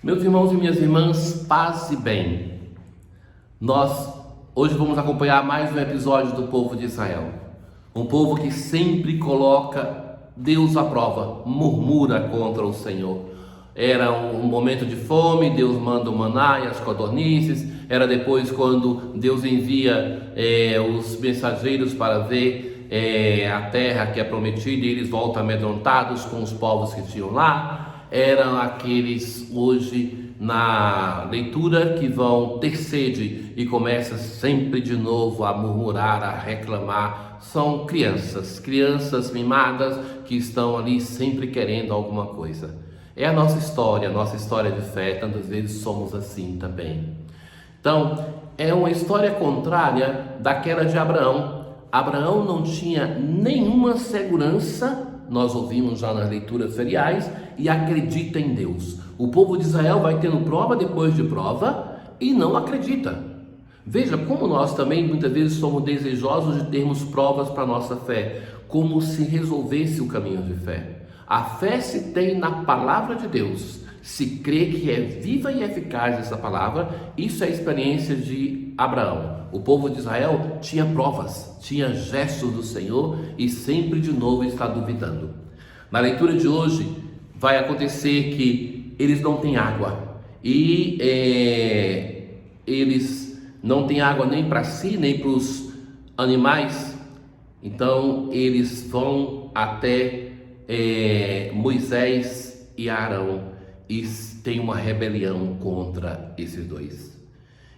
Meus irmãos e minhas irmãs, paz e bem. Nós hoje vamos acompanhar mais um episódio do povo de Israel. Um povo que sempre coloca Deus à prova, murmura contra o Senhor. Era um momento de fome, Deus manda o maná e as codornizes. Era depois quando Deus envia os mensageiros para ver a terra que é prometida, e eles voltam amedrontados com os povos que tinham lá. Eram aqueles hoje na leitura que vão ter sede e começam sempre de novo a murmurar, a reclamar. São crianças mimadas que estão ali sempre querendo alguma coisa. É a nossa história de fé. Tantas vezes somos assim também. Então, é uma história contrária daquela de Abraão. Abraão não tinha nenhuma segurança, nós ouvimos já nas leituras feriais, e acredita em Deus. O povo de Israel vai tendo prova depois de prova e não acredita. Veja como nós também muitas vezes somos desejosos de termos provas para a nossa fé, como se resolvesse o caminho de fé. A fé se tem na palavra de Deus, se crê que é viva e eficaz essa palavra. Isso é a experiência de Abraão. O povo de Israel tinha provas, tinha gestos do Senhor e sempre de novo está duvidando. Na leitura de hoje vai acontecer que eles não têm água e eles não têm água nem para si nem para os animais. Então eles vão até Moisés e Arão e tem uma rebelião contra esses dois.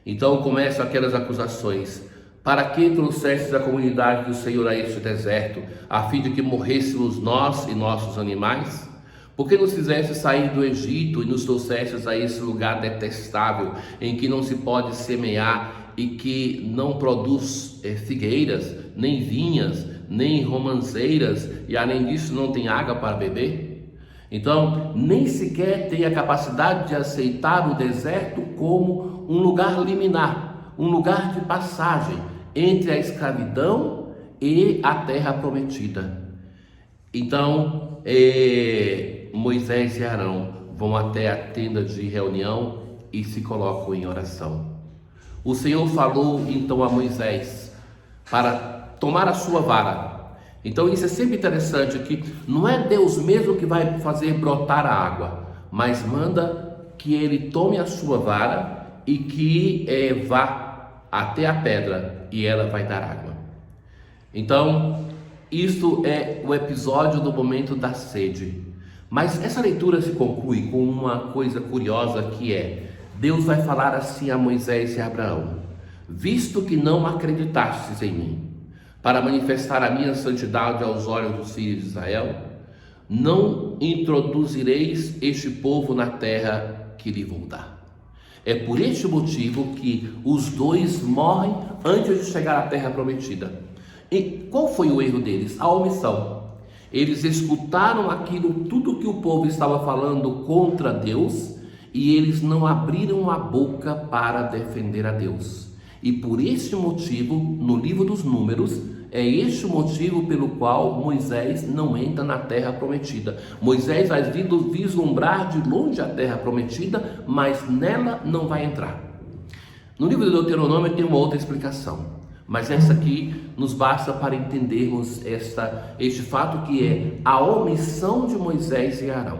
Então começam aquelas acusações: para que trouxestes a comunidade do Senhor a este deserto, a fim de que morrêssemos nós e nossos animais? Por que nos fizeste sair do Egito e nos trouxestes a esse lugar detestável, em que não se pode semear e que não produz figueiras, nem vinhas, nem romanceiras, e além disso não tem água para beber? Então, nem sequer tem a capacidade de aceitar o deserto como um lugar liminar, um lugar de passagem entre a escravidão e a terra prometida. Então, Moisés e Arão vão até a tenda de reunião e se colocam em oração. O Senhor falou então a Moisés para tomar a sua vara. Então isso é sempre interessante, que não é Deus mesmo que vai fazer brotar a água, mas manda que ele tome a sua vara e que vá até a pedra e ela vai dar água. Então isto é o episódio do momento da sede. Mas essa leitura se conclui com uma coisa curiosa, que é: Deus vai falar assim a Moisés e a Abraão: visto que não acreditastes em mim, para manifestar a minha santidade aos olhos dos filhos de Israel, não introduzireis este povo na terra que lhe vou dar. É por este motivo que os dois morrem antes de chegar à terra prometida. E qual foi o erro deles? A omissão. Eles escutaram tudo que o povo estava falando contra Deus, e eles não abriram a boca para defender a Deus. E por este motivo, no livro dos Números, é este o motivo pelo qual Moisés não entra na terra prometida. Moisés vai vislumbrar de longe a terra prometida, mas nela não vai entrar. No livro de Deuteronômio tem uma outra explicação, mas essa aqui nos basta para entendermos este fato, que é a omissão de Moisés e Arão.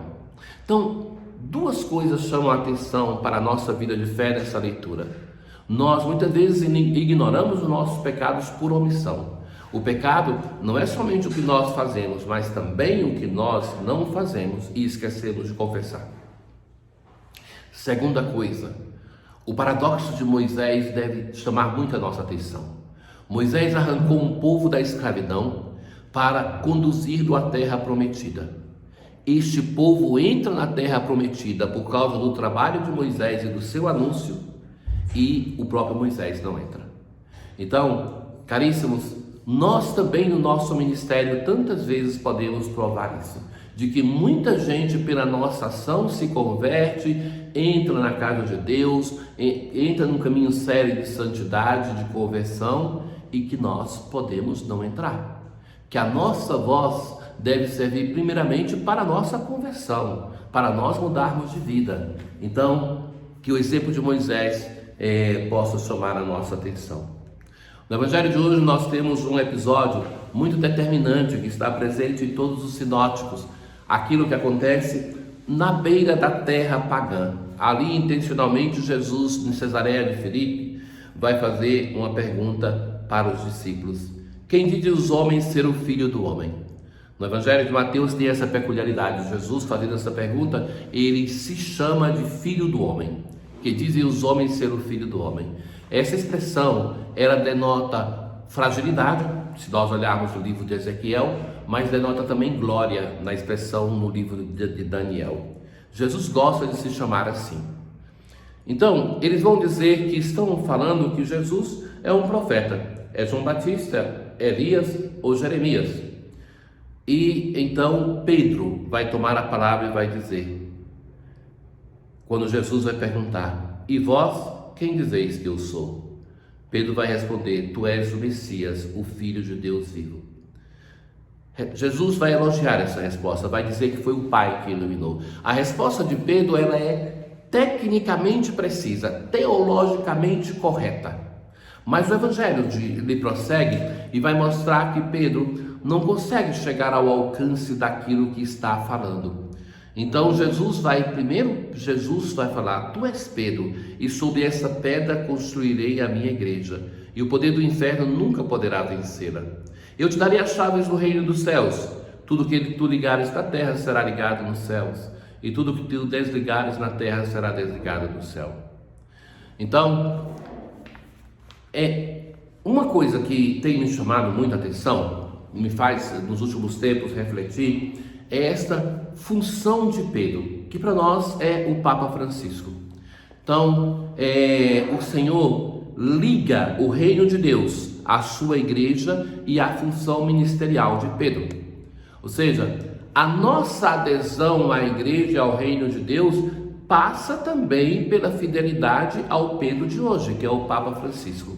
Então, duas coisas chamam a atenção para a nossa vida de fé nessa leitura. Nós muitas vezes ignoramos os nossos pecados por omissão. O pecado não é somente o que nós fazemos, mas também o que nós não fazemos e esquecemos de confessar. Segunda coisa, o paradoxo de Moisés deve chamar muito a nossa atenção. Moisés arrancou um povo da escravidão para conduzi-lo à terra prometida. Este povo entra na terra prometida por causa do trabalho de Moisés e do seu anúncio, e o próprio Moisés não entra. Então, caríssimos, nós também no nosso ministério tantas vezes podemos provar isso, de que muita gente pela nossa ação se converte, entra na casa de Deus, entra num caminho sério de santidade, de conversão, e que nós podemos não entrar, que a nossa voz deve servir primeiramente para a nossa conversão, para nós mudarmos de vida. Então, que o exemplo de Moisés possa chamar a nossa atenção. No Evangelho de hoje nós temos um episódio muito determinante que está presente em todos os sinóticos. Aquilo que acontece na beira da terra pagã. Ali intencionalmente Jesus, em Cesareia de Filipe, vai fazer uma pergunta para os discípulos: quem diz os homens ser o Filho do Homem? No Evangelho de Mateus tem essa peculiaridade. Jesus, fazendo essa pergunta, ele se chama de Filho do Homem. Que dizem os homens ser o Filho do Homem. Essa expressão, ela denota fragilidade, se nós olharmos o livro de Ezequiel, mas denota também glória na expressão no livro de Daniel. Jesus gosta de se chamar assim. Então, eles vão dizer que estão falando que Jesus é um profeta, é João Batista, Elias ou Jeremias. E então Pedro vai tomar a palavra e vai dizer, quando Jesus vai perguntar: e vós, quem dizeis que eu sou? Pedro vai responder: tu és o Messias, o Filho de Deus vivo. Jesus vai elogiar essa resposta, vai dizer que foi o Pai que iluminou. A resposta de Pedro, ela é tecnicamente precisa, teologicamente correta. Mas o Evangelho lhe prossegue e vai mostrar que Pedro não consegue chegar ao alcance daquilo que está falando. Então Jesus vai falar: tu és Pedro, e sobre essa pedra construirei a minha igreja, e o poder do inferno nunca poderá vencê-la. Eu te darei as chaves do reino dos céus. Tudo que tu ligares na terra será ligado nos céus, e tudo que tu desligares na terra será desligado no céu. Então, uma coisa que tem me chamado muita atenção, me faz nos últimos tempos refletir, é esta função de Pedro, que para nós é o Papa Francisco. Então, o Senhor liga o reino de Deus à sua igreja e à função ministerial de Pedro. Ou seja, a nossa adesão à igreja e ao reino de Deus passa também pela fidelidade ao Pedro de hoje, que é o Papa Francisco.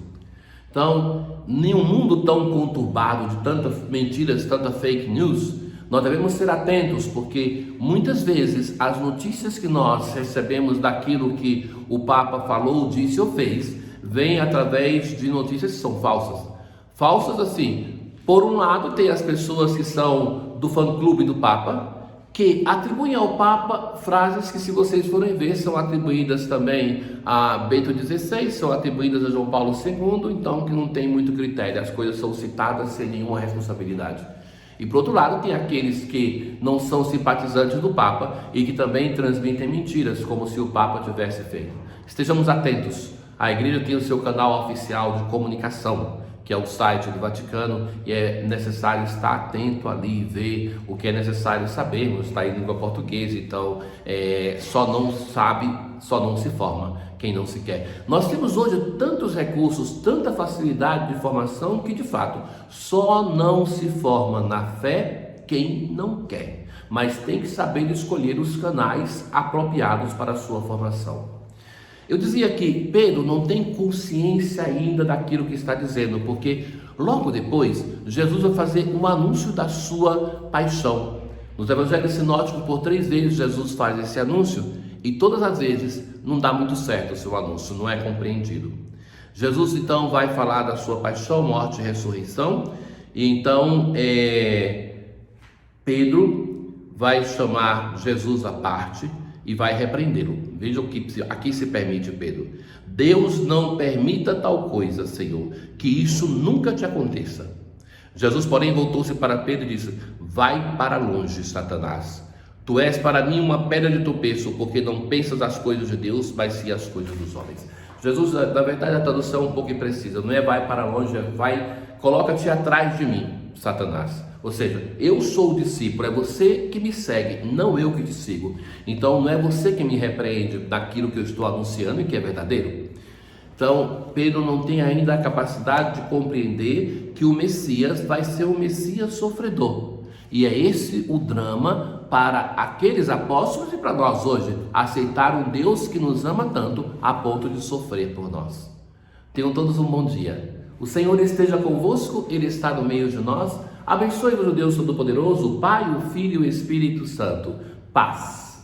Então, em um mundo tão conturbado de tantas mentiras, tanta fake news, nós devemos ser atentos, porque muitas vezes as notícias que nós recebemos daquilo que o Papa falou, disse ou fez, vêm através de notícias que são falsas. Falsas assim, por um lado tem as pessoas que são do fã-clube do Papa, que atribuem ao Papa frases que, se vocês forem ver, são atribuídas também a Bento XVI, são atribuídas a João Paulo II, então que não tem muito critério, as coisas são citadas sem nenhuma responsabilidade. E por outro lado tem aqueles que não são simpatizantes do Papa e que também transmitem mentiras, como se o Papa tivesse feito. Estejamos atentos. A igreja tem o seu canal oficial de comunicação, que é o site do Vaticano, e é necessário estar atento ali e ver o que é necessário sabermos. Está em língua portuguesa, então só não sabe, só não se forma quem não se quer. Nós temos hoje tantos recursos, tanta facilidade de formação, que de fato só não se forma na fé quem não quer, mas tem que saber escolher os canais apropriados para a sua formação. Eu dizia que Pedro não tem consciência ainda daquilo que está dizendo, porque logo depois Jesus vai fazer um anúncio da sua paixão. Nos evangelhos sinóticos, por 3 vezes Jesus faz esse anúncio, e todas as vezes não dá muito certo o seu anúncio, não é compreendido. Jesus então vai falar da sua paixão, morte e ressurreição, e então Pedro vai chamar Jesus à parte e vai repreendê-lo. Veja o que aqui se permite, Pedro. Deus não permita tal coisa, Senhor, que isso nunca te aconteça. Jesus, porém, voltou-se para Pedro e disse: vai para longe, Satanás. Tu és para mim uma pedra de tropeço, porque não pensas as coisas de Deus, mas sim as coisas dos homens. Jesus, na verdade, a tradução é um pouco imprecisa, não é vai para longe, vai, coloca-te atrás de mim, Satanás. Ou seja, eu sou o discípulo, é você que me segue, não eu que te sigo. Então não é você que me repreende daquilo que eu estou anunciando e que é verdadeiro. Então Pedro não tem ainda a capacidade de compreender que o Messias vai ser o Messias sofredor. E é esse o drama para aqueles apóstolos e para nós hoje, aceitar um Deus que nos ama tanto a ponto de sofrer por nós. Tenham todos um bom dia. O Senhor esteja convosco, Ele está no meio de nós. Abençoe-vos o Deus Todo-Poderoso, o Pai, o Filho e o Espírito Santo. Paz.